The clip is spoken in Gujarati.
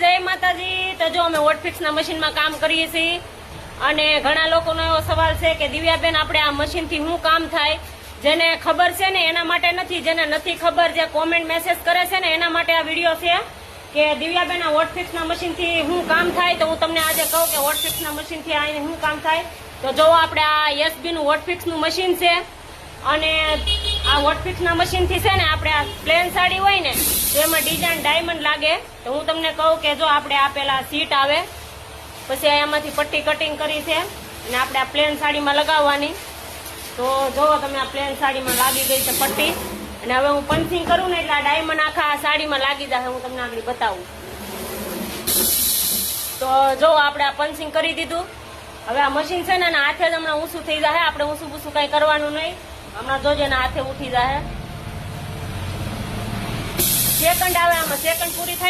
જય માતાજી। તો જો અમે વોટફિક્સના મશીનમાં કામ કરીએ છીએ અને ઘણા લોકોનો એવો સવાલ છે કે દિવ્યાબેન આપણે આ મશીનથી શું કામ થાય, જેને ખબર છે ને એના માટે નથી, જેને નથી ખબર, જે કોમેન્ટ મેસેજ કરે છે ને એના માટે આ વિડીયો છે કે દિવ્યાબેન આ વોટફિક્સના મશીનથી શું કામ થાય। તો હું તમને આજે કહું કે વોટફિક્સના મશીનથી આ શું કામ થાય। તો જો આપણે આ એસબીનું વોટફિક્સનું મશીન છે અને આ વોટફિક્સના મશીનથી છે ને આપણે આ પ્લેન સાડી હોય ને તો એમાં ડિઝાઇન ડાયમંડ લાગે। તો હું તમને કહું કે જો આપણે આ પેલા સીટ આવે, પછી એમાંથી પટ્ટી કટિંગ કરી છે અને આપણે આ પ્લેન સાડીમાં લગાવવાની। તો જો તમે આ પ્લેન સાડીમાં લાગી ગઈ છે પટ્ટી, અને હવે હું પંચિંગ કરું ને એટલે આ ડાયમંડ આખા સાડીમાં લાગી જશે। હું તમને આગળ બતાવું। તો જો આપણે આ પંચિંગ કરી દીધું। હવે આ મશીન છે ને હાથે જ હમણાં ઊંચું થઈ જાય, આપણે ઊંચું બૂસું કઈ કરવાનું નહીં। હમણાં જોજો ને હાથે ઉઠી જાય, સેકન્ડ આવે, આમાં સેકન્ડ પૂરી થાય।